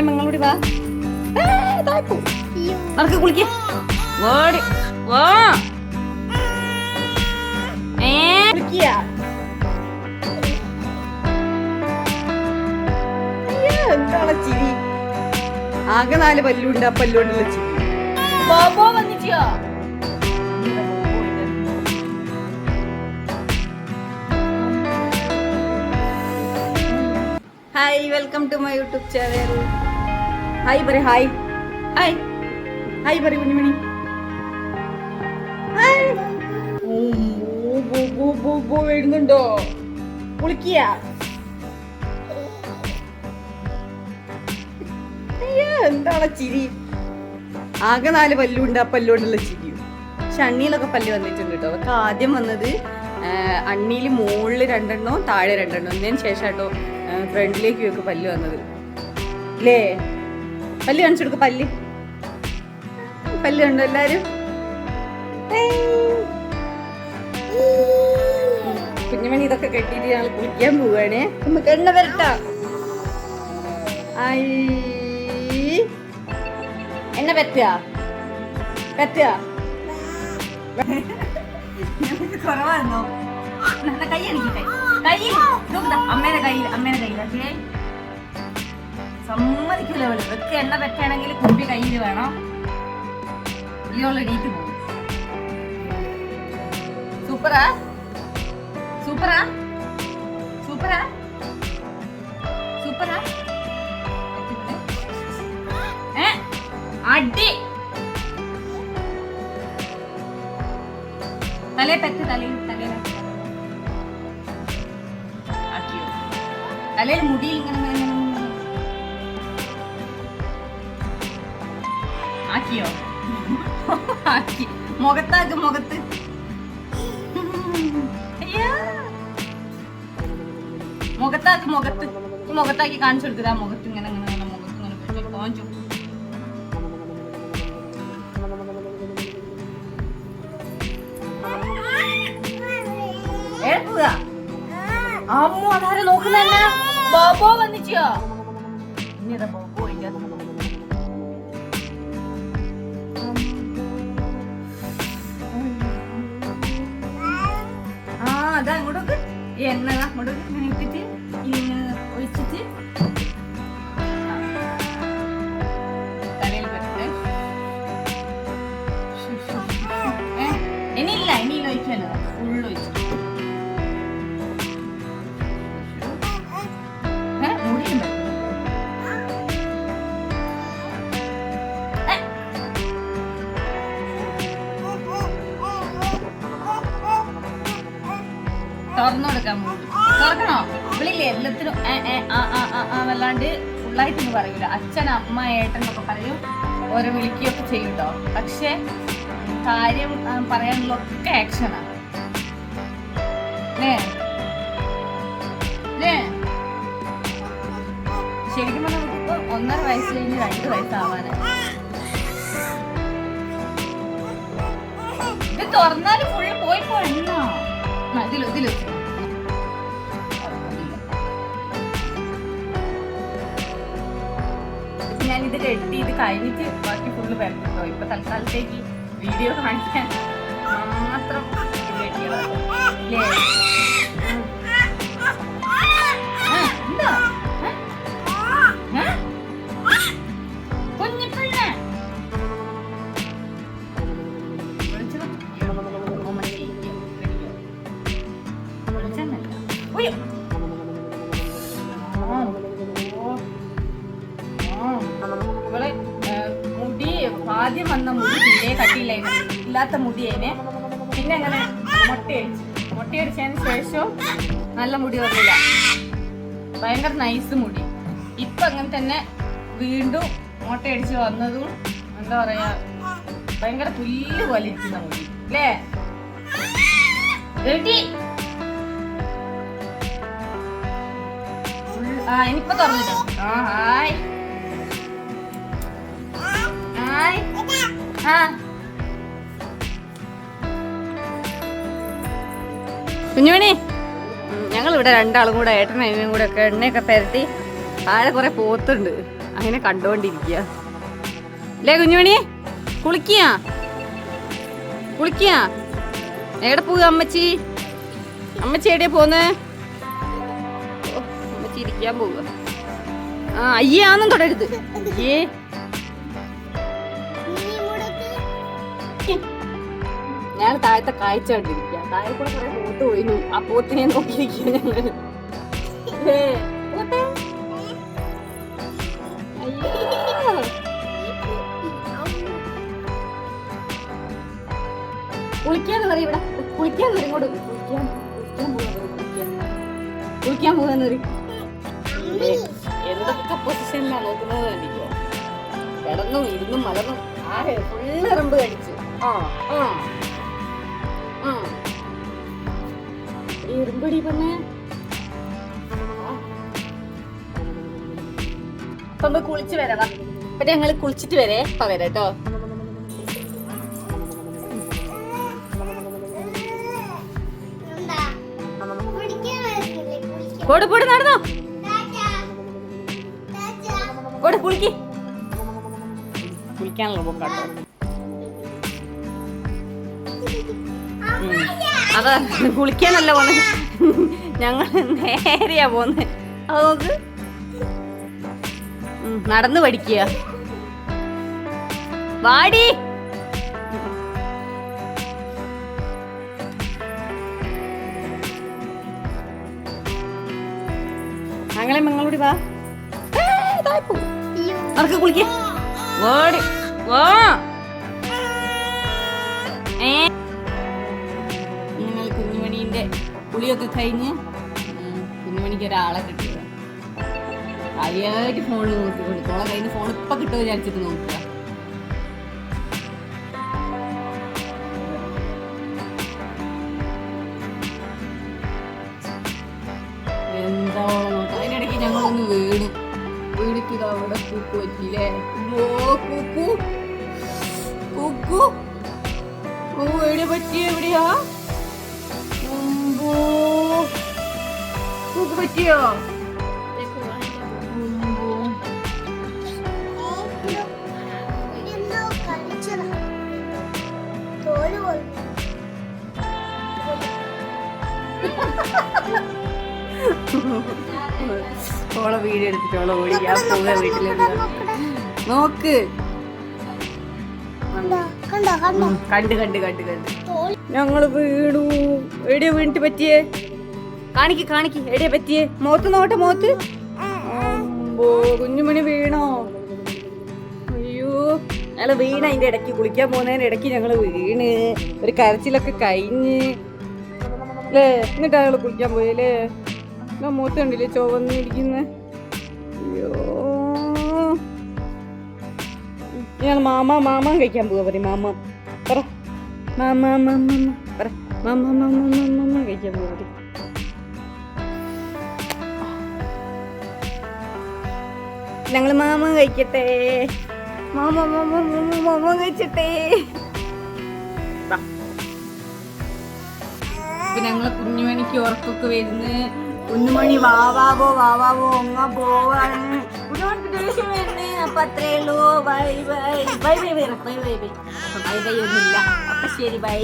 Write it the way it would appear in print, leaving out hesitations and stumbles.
മങ്ങളോടി വാ നടക്ക് കുളിക്ക ഓടി വാ എന്താണ് ചിരി ആകെ 4 പല്ലുണ്ട് ആ പല്ലുകൊണ്ടുള്ള ചിരി ബോബോ വന്നിട്ടോ hi welcome to my YouTube channel hi പറ ഹായ് ഹായ് ഹായ് പറ കുഞ്ഞുമണി ഹായ് വരുന്നുണ്ടോ കുളിക്കുക എന്താണ് ചിരി ആകെ 4 പല്ലുണ്ട് ആ പല്ലുകൊണ്ടുള്ള ചിരിയും പക്ഷെ അണ്ണിയിലൊക്കെ പല്ല് വന്നിട്ടുണ്ട് കേട്ടോ അതൊക്കെ ആദ്യം വന്നത് അണ്ണിയിൽ മുകളിൽ 2 താഴെ 2 ഇതിന് ശേഷം കേട്ടോ ഫ്രണ്ടിലേക്ക് ഒക്കെ പല്ല് വന്നത് അല്ലേ പല്ല് കാണിച്ചു കൊടുക്ക പല്ല് കണ്ടോ എല്ലാരും കുഞ്ഞുമണി ഇതൊക്കെ കെട്ടിയിട്ട് ഞങ്ങൾ കുളിക്കാൻ പോവുകയാണേ നമുക്ക് എണ്ണ വരട്ടാ എണ്ണ പറ്റുക കുറവായിരുന്നോ കൈ അടിക്കട്ടെ അമ്മേടെ കയ്യിലൊക്കെ സമ്മതിക്കൂല ഇതൊക്കെ എണ്ണ പറ്റുകയാണെങ്കിൽ കുമ്പി കയ്യിൽ വേണം ഇയോളെ എണീറ്റ് പോകും സൂപ്പറാ സൂപ്പറാ സൂപ്പറാ സൂപ്പറാ അടി തലേ പെറ്റ് ആക്കിയോ തലയിൽ മുടി ഇങ്ങനെ ആക്കിയോ ആക്കി മുഖത്ത് മുഖത്താക്കി കാണിച്ചു കൊടുത്തത് ആ മുഖത്ത് ഇങ്ങനെ തോഞ്ചു അമ്മ അതാരെ നോക്കുന്നല്ല ബോബോ വന്നിച്ചോ ഇനിതാ ബോബോ അതാ അങ്ങോട്ടൊക്കെ എണ്ണ അങ്ങോട്ടൊക്കെ ഇങ്ങനെ ഇട്ടിട്ട് ഇങ്ങനെ ഒഴിച്ചിട്ട് തലയിൽ പറ്റേ ഇനിയില്ല ഒഴിക്കാനോ ഫുള്ള് ഒഴിച്ചു തുറന്നു കൊടുക്കാൻ തുറക്കണോ ഇവിളില്ലേ എല്ലാത്തിനും വല്ലാണ്ട് ഫുള്ളായിട്ടൊന്നും പറയൂല അച്ഛൻ അമ്മ ഏട്ടൻ എന്നൊക്കെ പറയും ഓരോ വിളിക്കുകയൊക്കെ ചെയ്യൂട്ടോ പക്ഷെ കാര്യം പറയാനുള്ള ഒക്കെ ആക്ഷനാണ് ശരിക്കും പറഞ്ഞാൽ നമുക്കിപ്പോ 1.5 വയസ്സ് കഴിഞ്ഞ് 2 വയസ്സാവാനായി ഇത് തുറന്നാലും ഫുള്ള് പോയി പോയെണ്ണോ ഇതില് ഞാനിത് കെട്ടി ഇത് കഴിഞ്ഞിട്ട് ബാക്കി ഫുള്ള് പരത്തിട്ടോ ഇപ്പൊ തൽക്കാലത്തേക്ക് വീഡിയോ കാണിക്കാൻ മാത്രം കെട്ടിയല്ലേ എന്താ കുഞ്ഞിപ്പിള്ളേ ഇവളെ മുടി ആദ്യം വന്ന മുടി തീരെ കട്ടിയില്ലായിരുന്നു ഇല്ലാത്ത മുടിയേനെ പിന്നെ അങ്ങനെ മുട്ടയടിച്ചതിന് ശേഷം നല്ല മുടി വന്നില്ല ഭയങ്കര നൈസ് മുടി ഇപ്പൊ അങ്ങനെ തന്നെ വീണ്ടും മുട്ടയടിച്ച് വന്നതും എന്താ പറയാ ഭയങ്കര പുല്ല് പോലെ ഇരിക്കുന്ന മുടി അല്ലേ ഇനിയിപ്പൊ തുറന്നിട്ടോ ഹായ് കുഞ്ഞുമണി ഞങ്ങൾ ഇവിടെ 2 ആളും കൂടെ ഏട്ടനും അനിയനും കൂടെ ഒക്കെ എണ്ണയൊക്കെ പരത്തി താഴെ കുറെ പോത്തുണ്ട് അങ്ങനെ കണ്ടോണ്ടിരിക്കുക അല്ലേ കുഞ്ഞുമണി? കുളിക്കുക എവിടെ പോവുക അമ്മച്ചി? അമ്മച്ചി എവിടെയാ പോന്ന്? അമ്മച്ചി ഇരിക്കാൻ പോവുക. അയ്യാന്നും തൊടരുത്. അയ്യേ ഞാൻ താഴത്തെ കാഴ്ച കണ്ടിരിക്കുക. താഴെ കൂടെ കുറെ പോത്ത് പോയിരുന്നു. ആ പോത്തിനെ നോക്കിയിരിക്കുക ഞങ്ങള്. കുളിക്കാന്ന് പറയും ഇവിടെ. കുളിക്കാന്ന് പറയും ഇങ്ങോട്ട്. കുളിക്കാൻ പോകാന്ന് പറയും. എന്തൊക്കെ പൊസിഷനിലാണ് നോക്കുന്നത് കണ്ടിരിക്കോ? കിടന്നും ഇരുന്നും മലർന്നും ആകെ ഫുള്ള് എറുമ്പ് കടിച്ചു. എറുമ്പടി പറഞ്ഞേ. അപ്പൊ നമ്മള് കുളിച്ച് വരാം. അപ്പൊ ഞങ്ങള് കുളിച്ചിട്ട് വരേ. അപ്പൊ വരാം കേട്ടോ. പോട് പോട് നടന്നോ. പോട് കുളിക്കാനുള്ള പോക്കാട്ടോ. അതാ കുളിക്കാനല്ല പോന്നെ, ഞങ്ങൾ നേരെയാ പോന്നെ. അത് നോക്ക്, നടന്ന് പഠിക്കുക. വാടി ഞങ്ങളെ മങ്ങളോടി വാ. അവർക്ക് കുളിക്ക. വാടി വാ. ഞങ്ങൾ കുഞ്ഞുമണീന്റെ കുളിയൊക്കെ കഴിഞ്ഞ് കുഞ്ഞുമണിക്ക് ഒരാളെ കിട്ടുക. ആദ്യമായിട്ട് ഫോണിൽ നോക്കി കൊടുത്തോളെ കയ്യിൽ ഫോൺ ഇപ്പൊ കിട്ടുമോ വിചാരിച്ചിട്ട് നോക്കുക. എന്താ നോക്കാം. അതിനിടയ്ക്ക് ഞങ്ങളൊന്ന് വീണിട്ട് അവിടെ കൂക്കു പറ്റിയില്ലേ. കൂക്കു എവിടെ പറ്റിയ? എവിടെയാ കൂക്ക് പറ്റിയോ? ഓളെ വീഡിയോ എടുത്തിട്ട് ഓളെ ഓടിക്കാൻ പോവുക വീട്ടിലേക്ക്. നോക്ക്, കണ്ട് ഞങ്ങള് വീണു. എവിടെയാ വീണിട്ട് പറ്റിയേ? കാണിക്ക് എവിടെയാ പറ്റിയേ? മുഖത്ത് നോട്ടെ, മുഖത്ത്. കുഞ്ഞുമണി വീണോ? അയ്യോ, ഞങ്ങള് വീണ. അതിന്റെ ഇടയ്ക്ക് കുളിക്കാൻ പോകുന്നതിന്റെ ഇടയ്ക്ക് ഞങ്ങള് വീണ്. ഒരു കരച്ചിലൊക്കെ കഴിഞ്ഞ് അല്ലേ. എന്നിട്ടാ ഞങ്ങള് കുളിക്കാൻ പോയല്ലേ. മുഖത്ത് കണ്ടില്ലേ ചുവന്നിരിക്കുന്ന. അയ്യോ, ഞങ്ങൾ മാമ കഴിക്കാൻ പോവാ. പറയും മാമ പറ. പറ മാമ കഴിക്കാൻ പോവാ. ഞങ്ങള് മാമ കഴിക്കട്ടെ. മാമ കഴിച്ചട്ടെ. ഇപ്പൊ ഞങ്ങള് കുഞ്ഞുമണിക്ക് ഉറക്കൊക്കെ വരുന്ന്. കുഞ്ഞുമണി വാവാവോ ഒങ്ങ പോവാണ്. ദേഷ്യം വരുന്നേ. അപ്പൊ അത്രേ ഉള്ളൂ. ബൈ ഒന്നുമില്ല. അപ്പൊ ശരി, ബൈ.